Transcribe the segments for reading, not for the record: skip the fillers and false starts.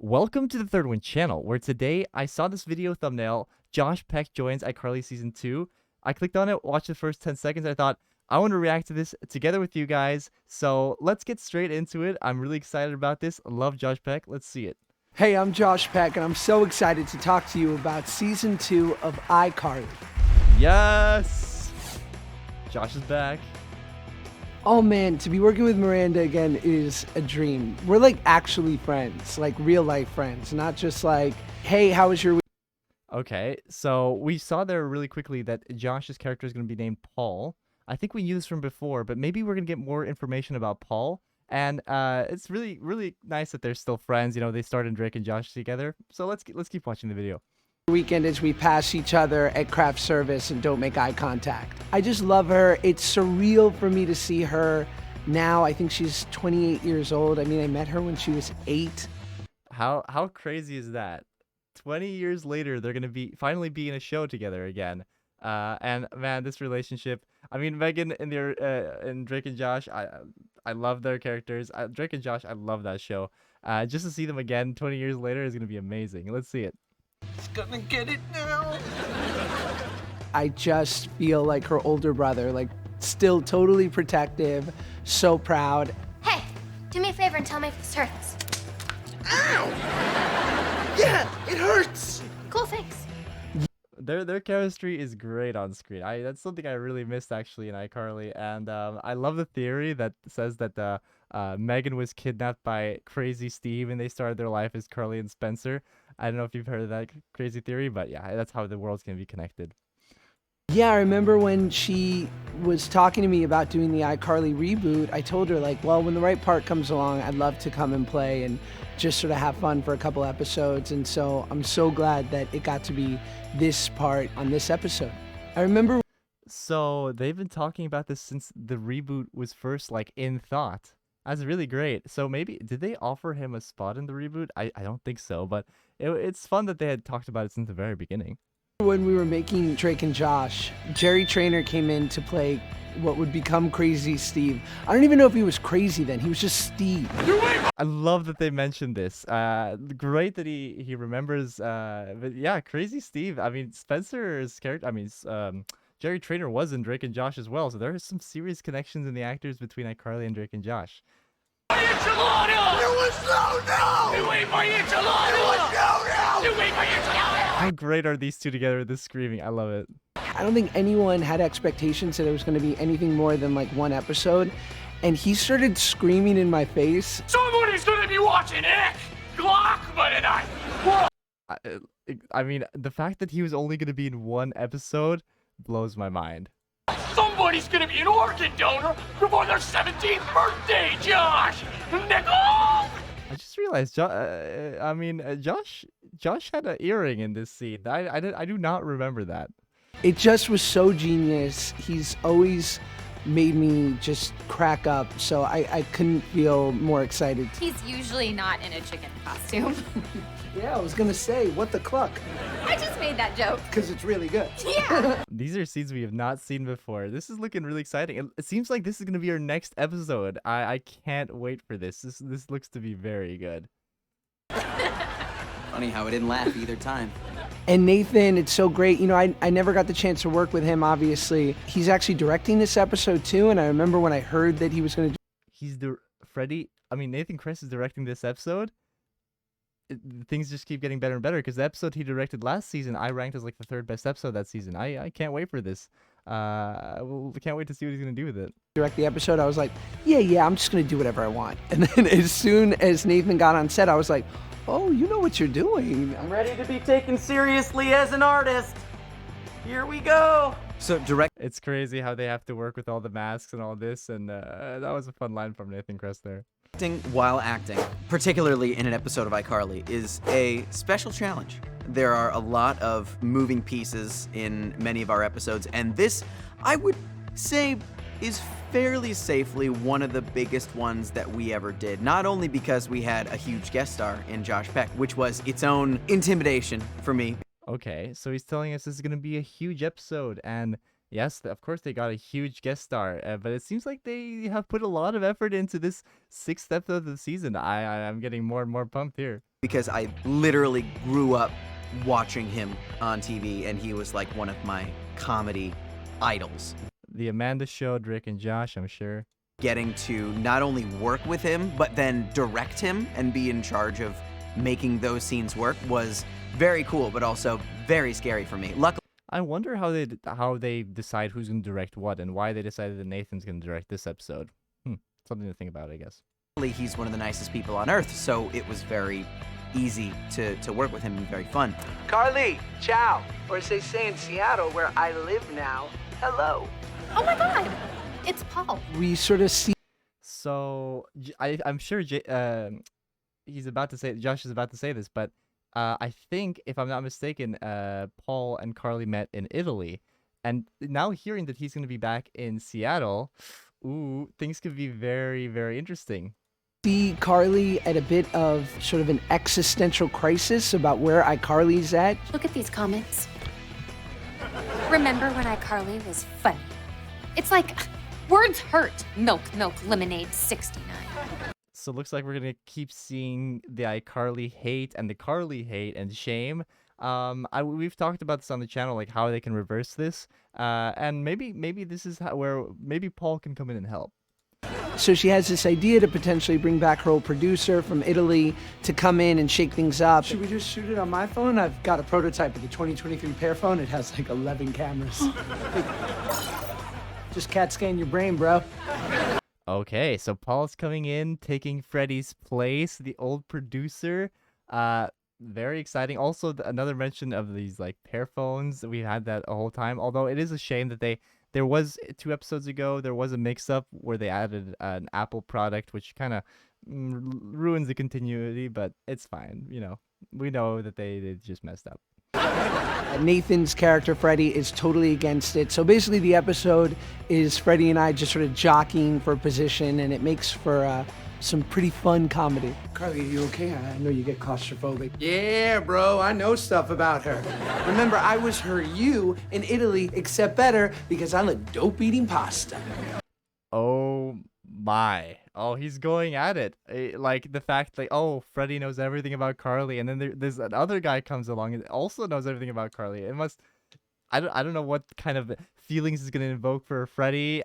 Welcome to the Third One channel, where today I saw this video thumbnail, Josh Peck joins iCarly Season 2. I clicked on it, watched the first 10 seconds, I thought, I want to react to this together with you guys, so let's get straight into it. I'm really excited about this. I love Josh Peck. Let's see it. Hey, I'm Josh Peck, and I'm so excited to talk to you about Season 2 of iCarly. Yes! Josh is back. Oh man, to be working with Miranda again is a dream. We're like actually friends, like real life friends, not just like, hey, how was your week? Okay, so we saw there really quickly that Josh's character is going to be named Paul. I think we knew this from before, but maybe we're going to get more information about Paul. And it's really, really nice that they're still friends. You know, they started Drake and Josh together. So let's keep watching the video. Weekend as we pass each other at craft service and don't make eye contact. I just love her. It's surreal for me to see her now. I think she's 28 years old. I mean, I met her when she was 8. How crazy is that? 20 years later, they're gonna finally be in a show together again. And man, this relationship. I mean, Megan and and Drake and Josh. I love their characters. Drake and Josh. I love that show. Just to see them again 20 years later is gonna be amazing. Let's see it. He's gonna get it now. I just feel like her older brother, like still totally protective, so proud. Hey, do me a favor and tell me if this hurts. Ow! Yeah, it hurts. Cool, thanks. Their chemistry is great on screen. That's something I really missed actually in iCarly, and I love the theory that says that Megan was kidnapped by Crazy Steve and they started their life as Carly and Spencer. I don't know if you've heard of that crazy theory, but yeah, that's how the world's gonna be connected. Yeah, I remember when she was talking to me about doing the iCarly reboot, I told her like, well, when the right part comes along, I'd love to come and play and just sort of have fun for a couple episodes. And so I'm so glad that it got to be this part on this episode. I remember. So they've been talking about this since the reboot was first like in thought. That's really great. So maybe, did they offer him a spot in the reboot? I don't think so, but it's fun that they had talked about it since the very beginning. When we were making Drake and Josh, Jerry Trainer came in to play what would become Crazy Steve. I don't even know if he was crazy then. He was just Steve. I love that they mentioned this. Great that he remembers. But yeah, Crazy Steve. I mean, Spencer's character. I mean, Jerry Trainer was in Drake and Josh as well. So there are some serious connections in the actors between iCarly and Drake and Josh. How great are these two together with this screaming? I love it. I don't think anyone had expectations that it was going to be anything more than like one episode. And he started screaming in my face. Somebody's going to be watching it! Glockman and I mean, the fact that he was only going to be in one episode blows my mind. Somebody's going to be an organ donor before their 17th birthday, Josh! Nickel! I just realized, Josh had an earring in this scene. I do not remember that. It just was so genius. He's always made me just crack up, so I couldn't feel more excited. He's usually not in a chicken costume. Yeah, I was gonna say, what the cluck? I just made that joke. Because it's really good. Yeah. These are scenes we have not seen before. This is looking really exciting. It seems like this is going to be our next episode. I can't wait for this. This looks to be very good. Funny how I didn't laugh either time. And Nathan, it's so great. You know, I never got the chance to work with him, obviously. He's actually directing this episode too, and I remember when I heard that he was going to do... Nathan Kress is directing this episode. Things just keep getting better and better, because the episode he directed last season, I ranked as like the 3rd best episode that season. I can't wait for this. Can't wait to see what he's going to do with it. Direct the episode, I was like, yeah, I'm just going to do whatever I want. And then as soon as Nathan got on set, I was like, oh, you know what you're doing. I'm ready to be taken seriously as an artist. Here we go. So It's crazy how they have to work with all the masks and all this, and that was a fun line from Nathan Kress there. Acting while acting, particularly in an episode of iCarly, is a special challenge. There are a lot of moving pieces in many of our episodes, and this, I would say, is fairly safely one of the biggest ones that we ever did. Not only because we had a huge guest star in Josh Peck, which was its own intimidation for me. Okay, so he's telling us this is going to be a huge episode, and Yes, of course they got a huge guest star, but it seems like they have put a lot of effort into this 6th episode of the season. I'm getting more and more pumped here. Because I literally grew up watching him on TV, and he was like one of my comedy idols. The Amanda Show, Drake and Josh, I'm sure. Getting to not only work with him, but then direct him and be in charge of making those scenes work was very cool, but also very scary for me. Luckily, I wonder how they decide who's going to direct what and why they decided that Nathan's going to direct this episode. Something to think about, I guess. he's one of the nicest people on earth, so it was very easy to work with him and very fun. Carly, ciao. Or as they say in Seattle, where I live now, hello. Oh my god! It's Paul. We sort of see. So I'm sure he's about to say, Josh is about to say this, but I think, if I'm not mistaken, Paul and Carly met in Italy, and now hearing that he's going to be back in Seattle, ooh, things could be very, very interesting. See Carly at a bit of sort of an existential crisis about where iCarly's at. Look at these comments. Remember when iCarly was funny? It's like, words hurt. Milk, lemonade, 69. So it looks like we're gonna keep seeing the iCarly hate and the Carly hate and shame. We've talked about this on the channel, like how they can reverse this, and maybe this is where maybe Paul can come in and help. So she has this idea to potentially bring back her old producer from Italy to come in and shake things up. Should we just shoot it on my phone? I've got a prototype of the 2023 Pear phone. It has like 11 cameras. Just CAT scan your brain, bro. Okay, so Paul's coming in, taking Freddie's place, the old producer. Very exciting. Also, another mention of these like Pear phones. We had that a whole time. Although it is a shame that there was 2 episodes ago, there was a mix-up where they added an Apple product, which kind of ruins the continuity, but it's fine. You know, we know that they just messed up. Nathan's character, Freddie, is totally against it. So basically the episode is Freddie and I just sort of jockeying for position, and it makes for some pretty fun comedy. Carly, are you okay? I know you get claustrophobic. Yeah, bro, I know stuff about her. Remember, I was her you in Italy, except better because I look dope eating pasta. Oh my. Oh, he's going at it. Like the fact like, oh, Freddie knows everything about Carly, and then there's another guy comes along and also knows everything about Carly. It must, I don't know what kind of feelings is going to invoke for Freddie.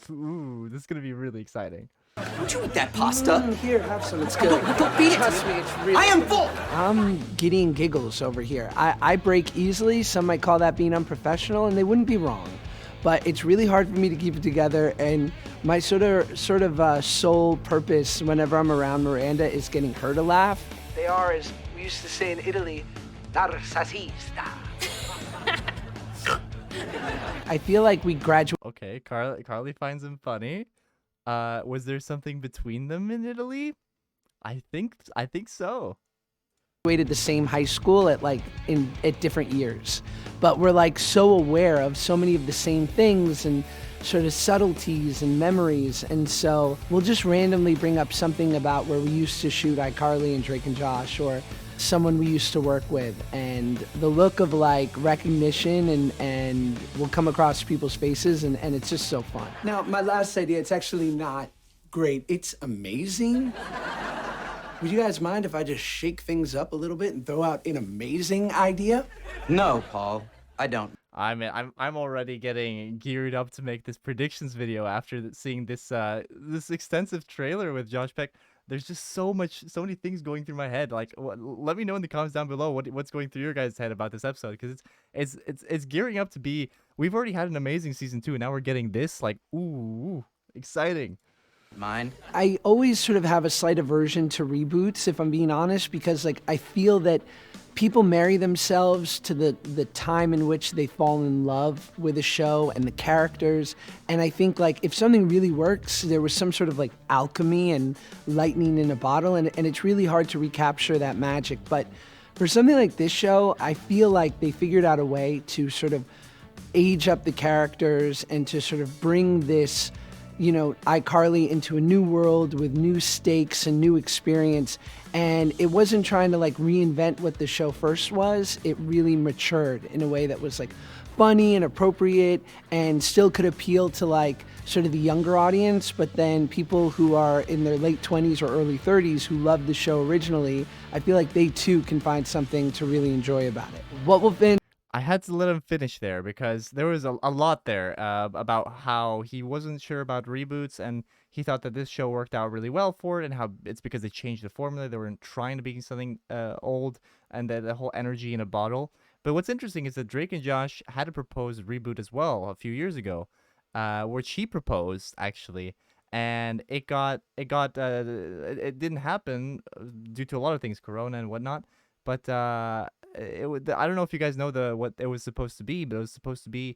Ooh, this is going to be really exciting. Don't you eat that pasta? Here, have some. It's good. Don't feed it. Trust me, it's really I am full. I'm getting giggles over here. I break easily. Some might call that being unprofessional, and they wouldn't be wrong. But it's really hard for me to keep it together, and my sort of sole purpose whenever I'm around Miranda is getting her to laugh. They are, as we used to say in Italy, narcisista. I feel like we graduated. Okay, Carly finds him funny. Was there something between them in Italy? I think so. The same high school at different years, but we're like so aware of so many of the same things and sort of subtleties and memories, and so we'll just randomly bring up something about where we used to shoot iCarly and Drake and Josh, or someone we used to work with, and the look of like recognition and will come across people's faces, and it's just so fun. Now, my last idea, it's actually not great, it's amazing. Would you guys mind if I just shake things up a little bit and throw out an amazing idea? No, Paul, I don't. I'm already getting geared up to make this predictions video after seeing this this extensive trailer with Josh Peck. There's just so many things going through my head. Like, let me know in the comments down below what's going through your guys' head about this episode, because it's gearing up to be. We've already had an amazing season 2, and now we're getting this. Like, ooh, exciting. Mine. I always sort of have a slight aversion to reboots, if I'm being honest, because like I feel that people marry themselves to the time in which they fall in love with a show and the characters, and I think like if something really works, there was some sort of like alchemy and lightning in a bottle, and it's really hard to recapture that magic. But for something like this show, I feel like they figured out a way to sort of age up the characters and to sort of bring this iCarly into a new world with new stakes and new experience. And it wasn't trying to like reinvent what the show first was. It really matured in a way that was like funny and appropriate and still could appeal to like sort of the younger audience, but then people who are in their late 20s or early 30s who loved the show originally, I feel like they too can find something to really enjoy about it. What will Finn I had to let him finish there because there was a lot there about how he wasn't sure about reboots and he thought that this show worked out really well for it and how it's because they changed the formula. They weren't trying to be something old and the whole energy in a bottle. But what's interesting is that Drake and Josh had a proposed reboot as well a few years ago, which he proposed actually, and it didn't happen due to a lot of things, Corona and whatnot. But I don't know if you guys know what it was supposed to be, but it was supposed to be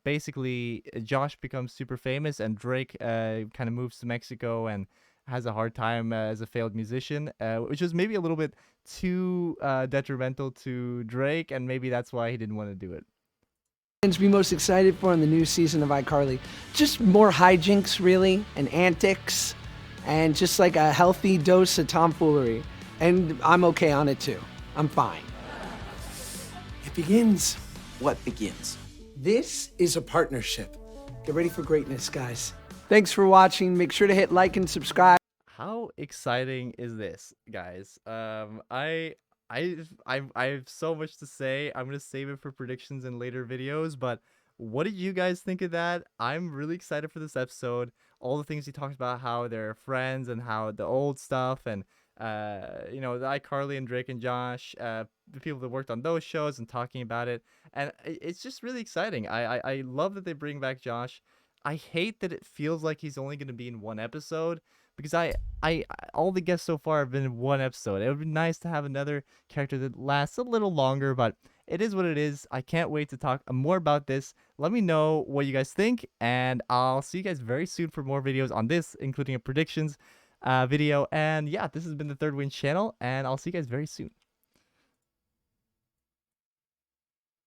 basically Josh becomes super famous and Drake kind of moves to Mexico and has a hard time as a failed musician, which was maybe a little bit too detrimental to Drake, and maybe that's why he didn't want to do it. be most excited for in the new season of iCarly? Just more hijinks, really, and antics, and just like a healthy dose of tomfoolery. And I'm okay on it too. I'm fine. It begins. What begins? This is a partnership. Get ready for greatness, guys. Thanks for watching. Make sure to hit like and subscribe. How exciting is this, guys? I have so much to say. I'm gonna save it for predictions in later videos, but what did you guys think of that? I'm really excited for this episode. All the things he talked about, how they're friends and how the old stuff and the iCarly and Drake and Josh, the people that worked on those shows and talking about it, and it's just really exciting. I love that they bring back Josh. I hate that it feels like he's only going to be in one episode because I all the guests so far have been in one episode. It would be nice to have another character that lasts a little longer, but it is what it is. I can't wait to talk more about this. Let me know what you guys think, and I'll see you guys very soon for more videos on this, including a predictions video. And yeah, this has been the Third Win channel, and I'll see you guys very soon.